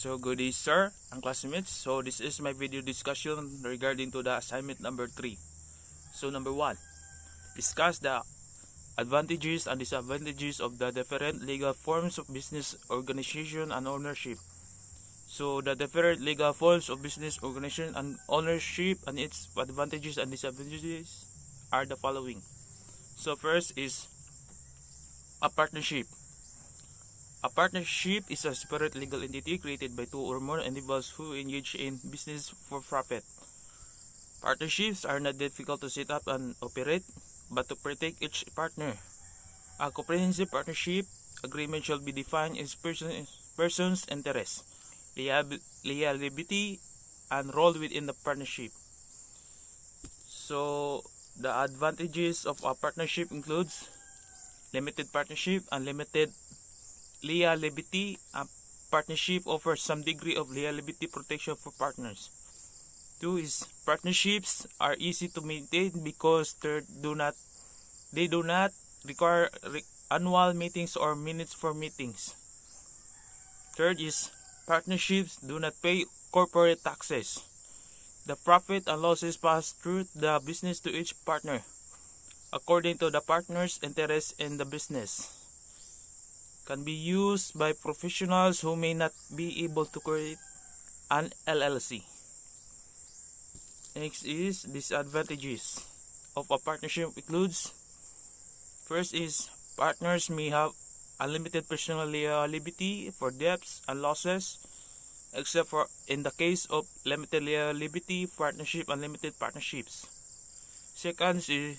So good day, sir and classmates. So this is my video discussion regarding to the assignment number 3. So number 1, discuss the advantages and disadvantages of the different legal forms of business organization and ownership. So the different legal forms of business organization and ownership and its advantages and disadvantages are the following. So first is a partnership. A partnership is a separate legal entity created by two or more individuals who engage in business for profit. Partnerships are not difficult to set up and operate, but to protect each partner. A comprehensive partnership agreement shall be defined as person's interests, liability, and role within the partnership. So the advantages of a partnership includes limited partnership, unlimited liability. A partnership offers some degree of liability protection for partners. 2 is partnerships are easy to maintain because they do not require annual meetings or minutes for meetings. 3rd is partnerships do not pay corporate taxes. The profit and losses pass through the business to each partner according to the partner's interest in the business. Can be used by professionals who may not be able to create an LLC. Next is disadvantages of a partnership includes: first is partners may have unlimited personal liability for debts and losses, except for in the case of limited liability partnership and limited partnerships. Second is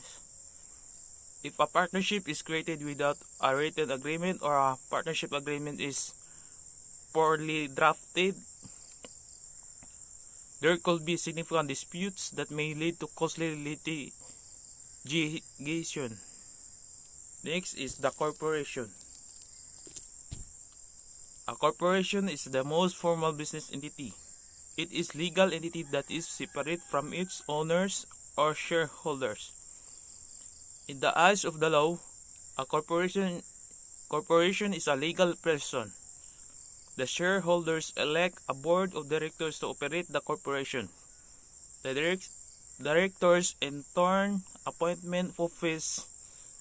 if a partnership is created without a written agreement or a partnership agreement is poorly drafted, there could be significant disputes that may lead to costly litigation. Next is the corporation. A corporation is the most formal business entity. It is a legal entity that is separate from its owners or shareholders. In the eyes of the law, a corporation is a legal person. The shareholders elect a board of directors to operate the corporation. The directors in turn appointment office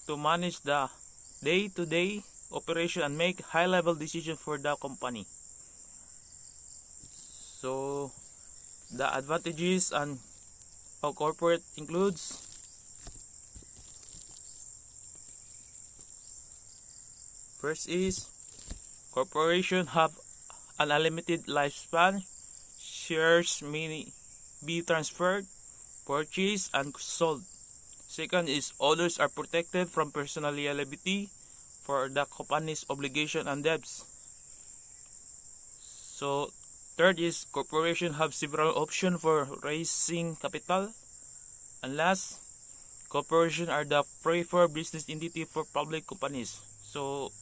to manage the day-to-day operation and make high-level decisions for the company. So the advantages and of corporate includes: first is corporations have an unlimited lifespan. Shares may be transferred, purchased, and sold. Second is owners are protected from personal liability for the company's obligation and debts. So third is corporations have several options for raising capital. And last, corporations are the preferred business entity for public companies. So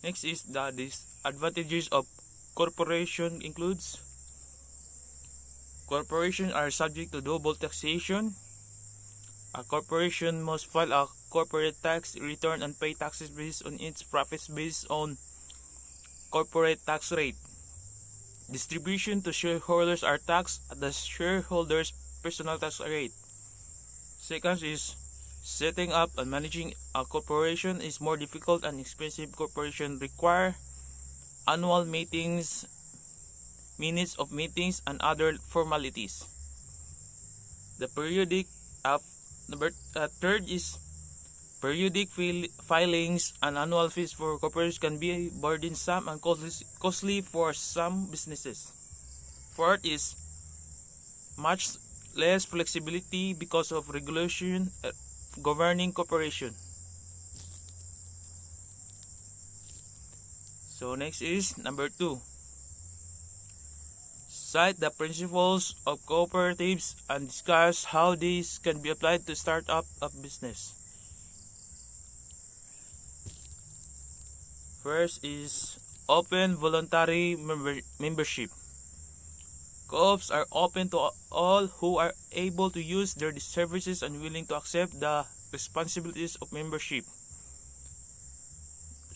next is the disadvantages of corporation includes: corporations are subject to double taxation. A corporation must file a corporate tax return and pay taxes based on its profits based on corporate tax rate. Distribution to shareholders are taxed at the shareholders' personal tax rate. Second is setting up and managing a corporation is more difficult and expensive. Corporations require annual meetings, minutes of meetings, and other formalities. The third is periodic filings and annual fees for corporations can be burdensome and costly for some businesses. Fourth is much less flexibility because of regulation governing corporation. So next is number 2. Cite the principles of cooperatives and discuss how these can be applied to start up a business. First is open voluntary membership. Co-ops are open to all who are able to use their services and willing to accept the responsibilities of membership.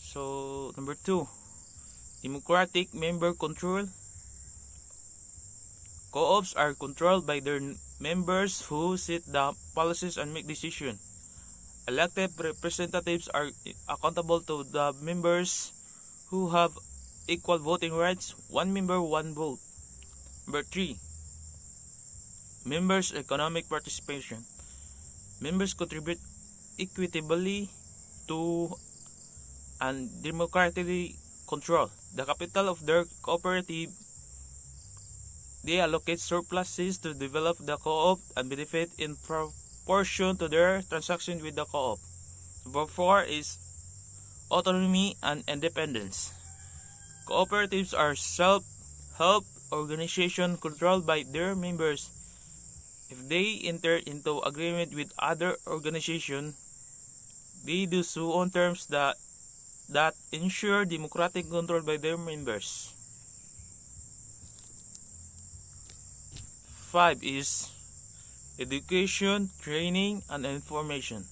So number 2, democratic member control. Co-ops are controlled by their members who set the policies and make decisions. Elected representatives are accountable to the members who have equal voting rights, one member, one vote. Number 3. Members' economic participation. Members contribute equitably to and democratically control the capital of their cooperative. They allocate surpluses to develop the co-op and benefit in proportion to their transaction with the co-op. Number 4 is autonomy and independence. Cooperatives are self-help organizations controlled by their members. If they enter into agreement with other organizations, they do so on terms that ensure democratic control by their members. 5 is education, training, and information.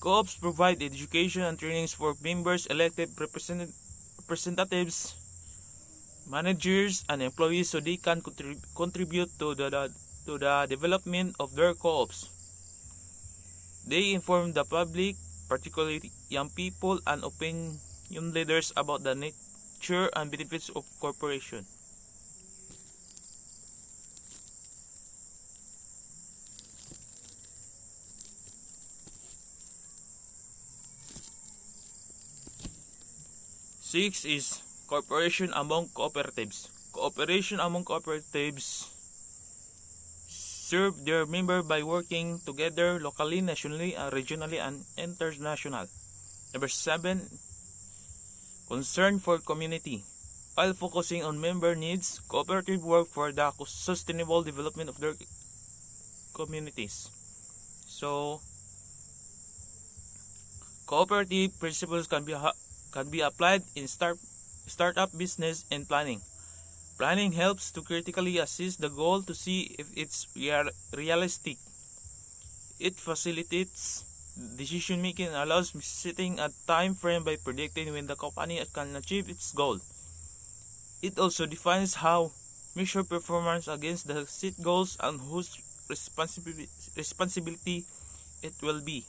Co-ops provide education and trainings for members, elected representatives, managers, and employees so they can contribute to the development of their co-ops. They inform the public, particularly young people and opinion leaders, about the nature and benefits of corporation. Six is cooperation among cooperatives. Cooperation among cooperatives serve their members by working together locally, nationally, regionally, and international. Number 7, concern for community. While focusing on member needs, cooperatives work for the sustainable development of their communities. So, cooperative principles can be applied in startup business and planning. Planning helps to critically assess the goal to see if it's realistic. It facilitates decision making and allows setting a time frame by predicting when the company can achieve its goal. It also defines how measure performance against the set goals and whose responsibility it will be.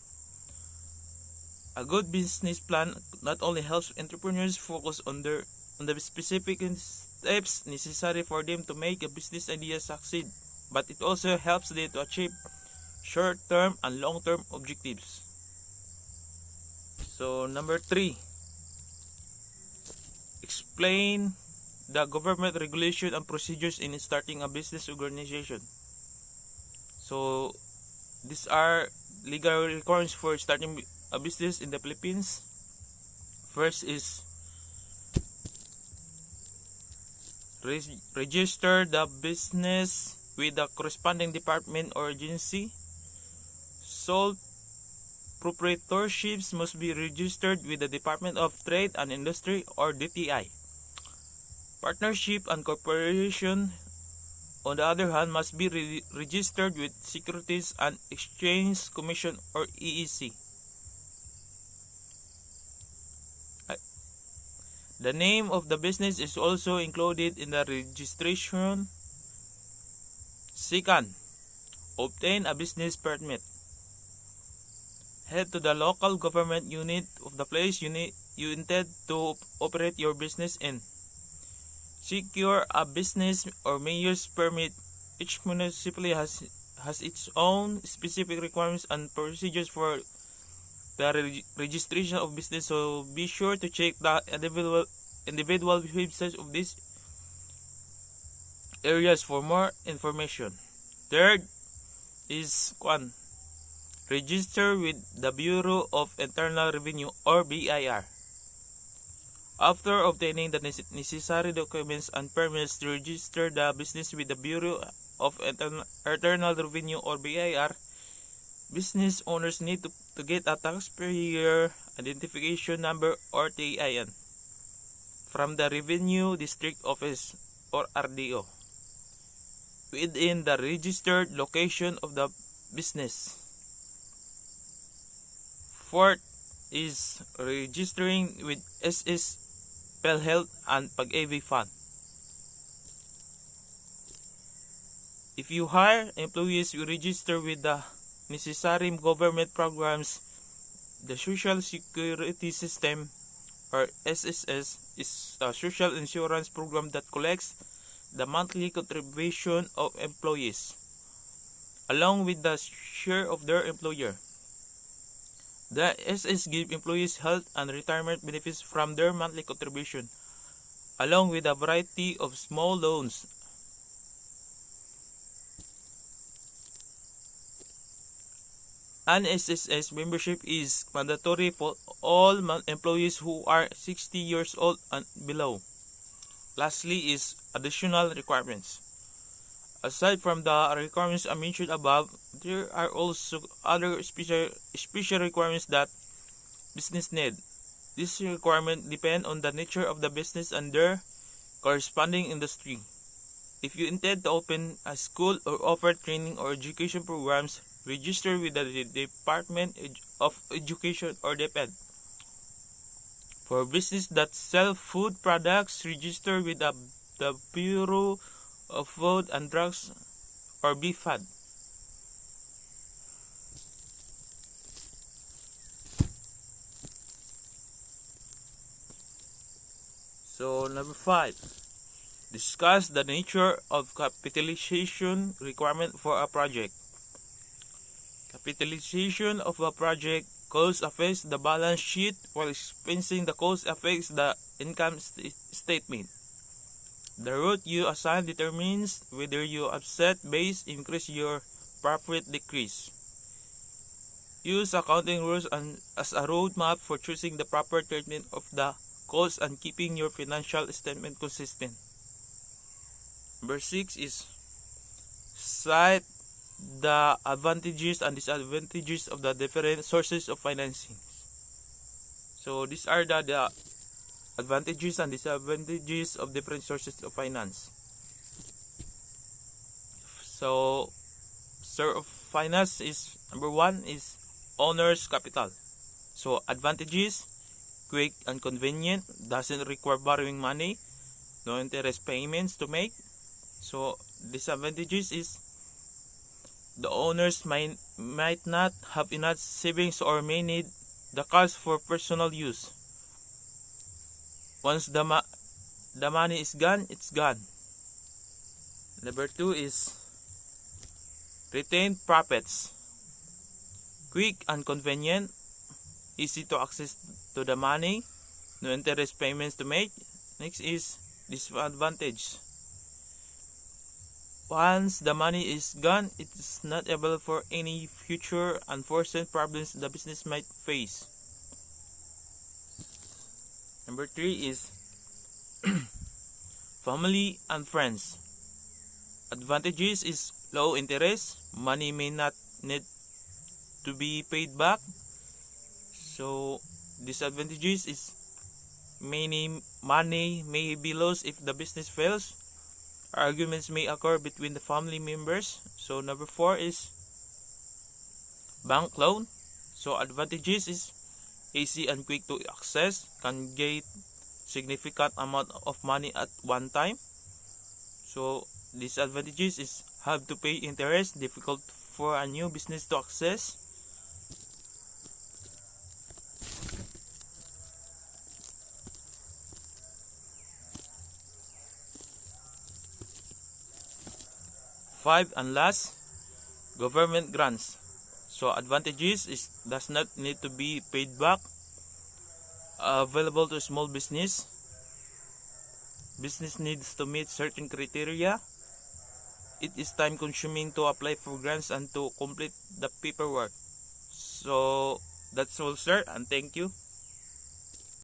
A good business plan not only helps entrepreneurs focus on the specific steps necessary for them to make a business idea succeed, but it also helps them to achieve short-term and long-term objectives. So, number 3, explain the government regulation and procedures in starting a business organization. So, these are legal requirements for starting a business in the Philippines. First is register the business with the corresponding department or agency. Sole proprietorships must be registered with the Department of Trade and Industry or DTI. Partnership and corporation, on the other hand, must be registered with Securities and Exchange Commission or EEC. The name of the business is also included in the registration. Second, obtain a business permit. Head to the local government unit of the place you intend to operate your business in. Secure a business or mayor's permit. Each municipality has its own specific requirements and procedures for the registration of business, so be sure to check the individual websites of these areas for more information. Third is register with the Bureau of Internal Revenue or BIR. After obtaining the necessary documents and permits to register the business with the Bureau of Internal Revenue or BIR, business owners need to get a taxpayer identification number or TIN from the Revenue District Office or RDO within the registered location of the business. Fourth is registering with SS PhilHealth and Pag-AV Fund. If you hire employees, you register with the necessary government programs. The Social Security System, or SSS, is a social insurance program that collects the monthly contribution of employees, along with the share of their employer. The SS gives employees health and retirement benefits from their monthly contribution, along with a variety of small loans. An SSS membership is mandatory for all employees who are 60 years old and below. Lastly is additional requirements. Aside from the requirements I mentioned above, there are also other special requirements that business need. These requirements depend on the nature of the business and their corresponding industry. If you intend to open a school or offer training or education programs, register with the Department of Education or DepEd. For business that sell food products, register with the Bureau of Food and Drugs or BFAD. So number 5, discuss the nature of capitalization requirement for a project. Capitalization of a project cost affects the balance sheet, while expensing the cost affects the income statement. The route you assign determines whether your asset base increase or profit decrease. Use accounting rules as a roadmap for choosing the proper treatment of the cost and keeping your financial statement consistent. Number 6 is cite the advantages and disadvantages of the different sources of financing. So these are the advantages and disadvantages of different sources of finance. So source of finance is number 1 is owner's capital. So advantages: quick and convenient, doesn't require borrowing money, no interest payments to make. So disadvantages is the owners might not have enough savings or may need the cash for personal use. Once the money is gone, it's gone. Number 2 is retained profits. Quick and convenient, easy to access to the money, no interest payments to make. Next is disadvantage. Once the money is gone, it is not able for any future unforeseen problems the business might face. Number 3 is family and friends. Advantages is low interest, money may not need to be paid back. So disadvantages is many money may be lost if the business fails. Arguments may occur between the family members. So number 4 is bank loan. So advantages is easy and quick to access, can get significant amount of money at one time. So disadvantages is have to pay interest, difficult for a new business to access. Five and last, government grants. So advantages is does not need to be paid back, available to small business. Business needs to meet certain criteria. It is time consuming to apply for grants and to complete the paperwork. So that's all, sir, and thank you.